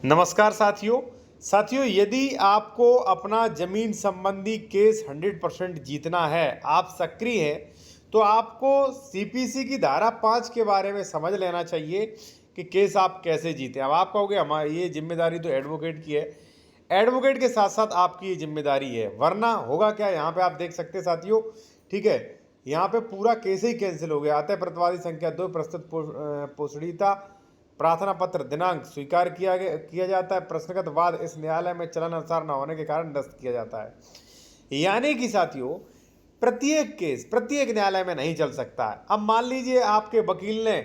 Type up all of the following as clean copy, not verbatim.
नमस्कार साथियों, यदि आपको अपना ज़मीन संबंधी केस 100% जीतना है, आप सक्रिय हैं, तो आपको सीपीसी की धारा 5 के बारे में समझ लेना चाहिए कि केस आप कैसे जीते। अब आप कहोगे हमारी ये जिम्मेदारी तो एडवोकेट की है। एडवोकेट के साथ साथ आपकी ये जिम्मेदारी है, वरना होगा क्या, यहाँ पे आप देख सकते हैं साथियों, ठीक है, यहाँ पे पूरा केस ही कैंसिल हो गया। आता है प्रतिवादी संख्या 2 प्रस्तुत पोषणीयता प्रार्थना पत्र दिनांक स्वीकार किया जाता है। प्रश्नगत वाद इस न्यायालय में चलन अनुसार न होने के कारण निरस्त किया जाता है। यानी कि साथियों, प्रत्येक केस प्रत्येक न्यायालय में नहीं चल सकता है। अब मान लीजिए आपके वकील ने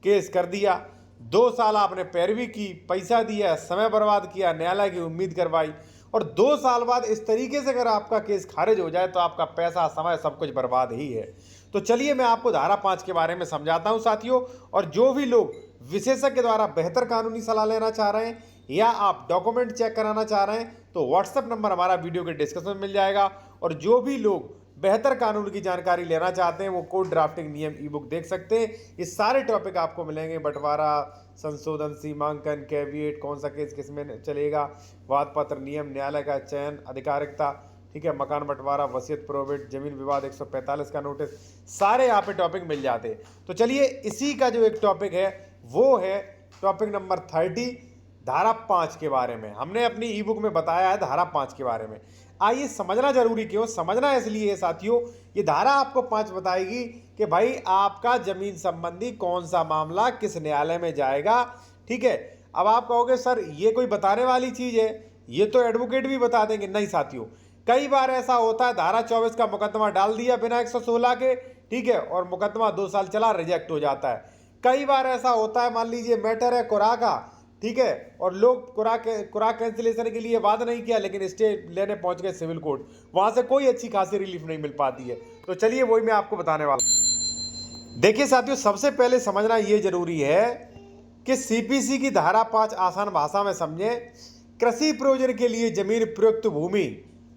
केस कर दिया, 2 साल आपने पैरवी की, पैसा दिया, समय बर्बाद किया, न्यायालय की उम्मीद करवाई, और 2 साल बाद इस तरीके से अगर आपका केस खारिज हो जाए तो आपका पैसा, समय, सब कुछ बर्बाद ही है। तो चलिए मैं आपको धारा 5 के बारे में समझाता हूं साथियों। और जो भी लोग विशेषज्ञ द्वारा बेहतर कानूनी सलाह लेना चाह रहे हैं या आप डॉक्यूमेंट चेक कराना चाह रहे हैं तो व्हाट्सएप नंबर हमारा वीडियो के डिस्क्रिप्शन में मिल जाएगा। और जो भी लोग बेहतर कानून की जानकारी लेना चाहते हैं वो कोर्ट ड्राफ्टिंग नियम ई बुक देख सकते हैं। ये सारे टॉपिक आपको मिलेंगे, बंटवारा, संशोधन, सीमांकन, कैविएट, कौन सा केस किस में चलेगा, वाद पत्र, नियम, न्यायालय का चयन, अधिकारिकता, ठीक है, मकान बंटवारा, वसीयत, प्रोबेट, जमीन विवाद 145 का नोटिस, सारे यहाँ पे टॉपिक मिल जाते हैं। तो चलिए इसी का जो एक टॉपिक है वो है टॉपिक नंबर 30, धारा 5 के बारे में। हमने अपनी ई बुक में बताया है धारा 5 के बारे में। आइए समझना जरूरी क्यों, समझना इसलिए है साथियों, ये धारा आपको 5 बताएगी कि भाई आपका जमीन संबंधी कौन सा मामला किस न्यायालय में जाएगा। ठीक है, अब आप कहोगे सर ये कोई बताने वाली चीज है, ये तो एडवोकेट भी बता देंगे। नहीं साथियों, कई बार ऐसा होता है धारा 24 का मुकदमा डाल दिया बिना 116 के, ठीक है, और मुकदमा 2 साल चला, रिजेक्ट हो जाता है। कई बार ऐसा होता है, मान लीजिए मैटर है कुरा का, ठीक है, और लोग कुरा कैंसिलेशन के लिए वादा नहीं किया लेकिन स्टे लेने पहुंच गए सिविल कोर्ट, वहां से कोई अच्छी खासी रिलीफ नहीं मिल पाती है। तो चलिए वही मैं आपको बताने वाला। देखिए साथियों, सबसे पहले समझना यह जरूरी है कि सीपीसी की धारा 5 आसान भाषा में समझे। कृषि प्रयोजन के लिए जमीन प्रयुक्त भूमि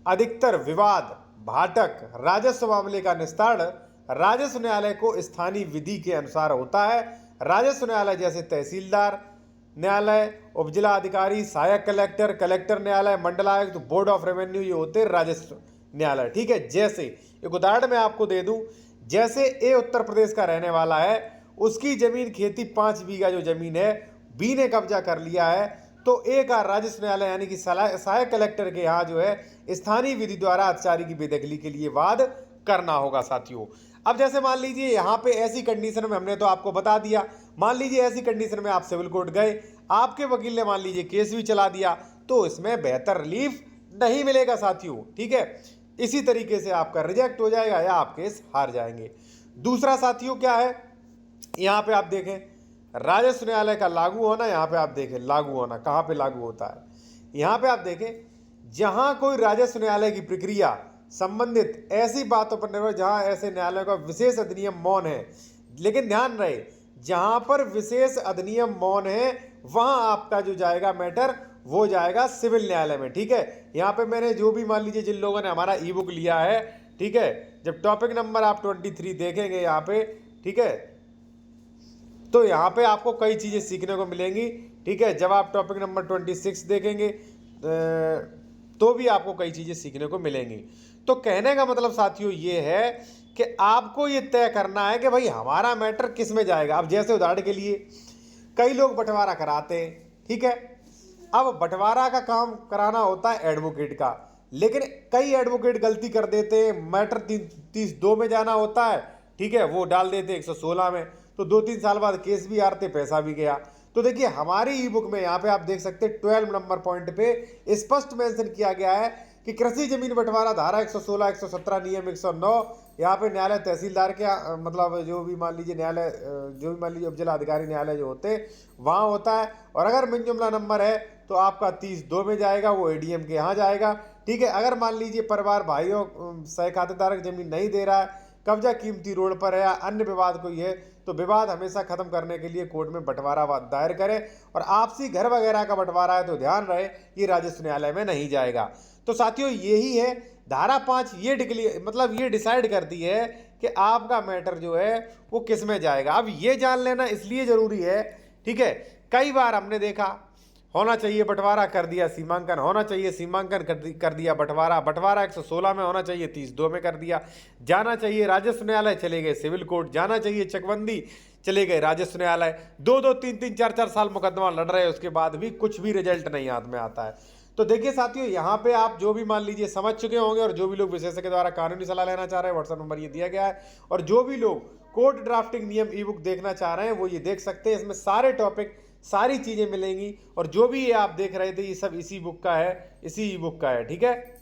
अधिकतर विवाद, भाटक, राजस्व मामले का निस्तारण राजस्व न्यायालय को स्थानीय विधि के अनुसार होता है। राजस्व न्यायालय जैसे तहसीलदार न्यायालय, उपजिला अधिकारी, सहायक कलेक्टर, कलेक्टर न्यायालय, मंडलायुक्त, बोर्ड ऑफ रेवेन्यू, ये होते राजस्व न्यायालय। ठीक है, जैसे एक उदाहरण मैं आपको दे दूं, जैसे ए उत्तर प्रदेश का रहने वाला है, उसकी जमीन खेती 5 बीघा जो जमीन है बी ने कब्जा कर लिया है, तो ए का राजस्व न्यायालय यानी कि सहायक कलेक्टर के यहाँ जो है स्थानीय विधि द्वारा अत्याचारी की बेदखली के लिए वाद करना होगा साथियों। अब जैसे मान लीजिए यहाँ पे ऐसी कंडीशन में, हमने तो आपको बता दिया, मान लीजिए ऐसी कंडीशन में आप सिविल कोर्ट गए, आपके वकील ने मान लीजिए केस भी चला दिया, तो इसमें बेहतर रिलीफ नहीं मिलेगा साथियों। ठीक है, इसी तरीके से आपका रिजेक्ट हो जाएगा या आप केस हार जाएंगे। दूसरा साथियों क्या है, यहाँ पे आप देखें राजस्व न्यायालय का लागू होना, यहाँ पे आप देखें लागू होना कहाँ पे लागू होता है। यहाँ पे आप देखें जहां कोई राजस्व न्यायालय की प्रक्रिया संबंधित ऐसी बातों पर निर्भर जहां ऐसे न्यायालय का विशेष अधिनियम मौन है, लेकिन ध्यान रहे जहां पर विशेष अधिनियम मौन है वहां आपका जो जाएगा मैटर वो जाएगा सिविल न्यायालय में। ठीक है, यहाँ पे मैंने जो भी मान लीजिए जिन लोगों ने हमारा ई बुक लिया है, ठीक है, जब टॉपिक नंबर आप 23 देखेंगे यहाँ पे, ठीक है, तो यहाँ पे आपको कई चीजें सीखने को मिलेंगी। ठीक है, जब आप टॉपिक नंबर 26 देखेंगे तो भी आपको कई चीजें सीखने को मिलेंगी। तो कहने का मतलब साथियों ये है कि आपको ये तय करना है कि भाई हमारा मैटर किस में जाएगा। अब जैसे उदाहरण के लिए कई लोग बंटवारा कराते हैं, ठीक है, अब बंटवारा का काम कराना होता है एडवोकेट का, लेकिन कई एडवोकेट गलती कर देते हैं, मैटर 30-2 में जाना होता है, ठीक है, वो डाल देते 116 में, तो 2-3 साल बाद केस भी हारते, पैसा भी गया। तो देखिए हमारी ई बुक में यहाँ पे आप देख सकते हैं 12 नंबर पॉइंट पे स्पष्ट मेंशन किया गया है कि कृषि जमीन बंटवारा धारा 116, 117, नियम 109, यहाँ पे न्यायालय तहसीलदार के मतलब जो भी मान लीजिए न्यायालय, जो भी मान लीजिए उपजिला अधिकारी न्यायालय जो होते हैं वहाँ होता है। और अगर मिन जुमला नंबर है तो आपका 30-2 में जाएगा, वो एडीएम के यहाँ जाएगा। ठीक है, अगर मान लीजिए परिवार भाइयों सह खातेदारक जमीन नहीं दे रहा है, कब्जा कीमती रोड पर है या अन्य विवाद कोई है, तो विवाद हमेशा खत्म करने के लिए कोर्ट में बंटवारा दायर करें। और आपसी घर वगैरह का बंटवारा है तो ध्यान रहे ये राजस्व न्यायालय में नहीं जाएगा। तो साथियों यही है धारा 5, ये मतलब ये डिसाइड करती है कि आपका मैटर जो है वो किस में जाएगा। अब ये जान लेना इसलिए जरूरी है, ठीक है, कई बार हमने देखा होना चाहिए बंटवारा, कर दिया सीमांकन, होना चाहिए सीमांकन, कर दिया बंटवारा, बंटवारा 116 में होना चाहिए 32 में कर दिया, जाना चाहिए राजस्व न्यायालय, चले गए सिविल कोर्ट, जाना चाहिए चकबंदी, चले गए राजस्व न्यायालय। 2-2, 3-3, 4-4 साल मुकदमा लड़ रहे हैं, उसके बाद भी कुछ भी रिजल्ट नहीं हाथ में आता है। तो देखिए साथियों, यहाँ पे आप जो भी मान लीजिए समझ चुके होंगे, और जो भी लोग विशेषज्ञ के द्वारा कानूनी सलाह लेना चाह रहे हैं, व्हाट्सएप नंबर ये दिया गया है, और जो भी लोग कोर्ट ड्राफ्टिंग नियम ई बुक देखना चाह रहे हैं वो ये देख सकते हैं। इसमें सारे टॉपिक, सारी चीजें मिलेंगी, और जो भी ये आप देख रहे थे ये सब इसी बुक का है, इसी ई बुक का है। ठीक है।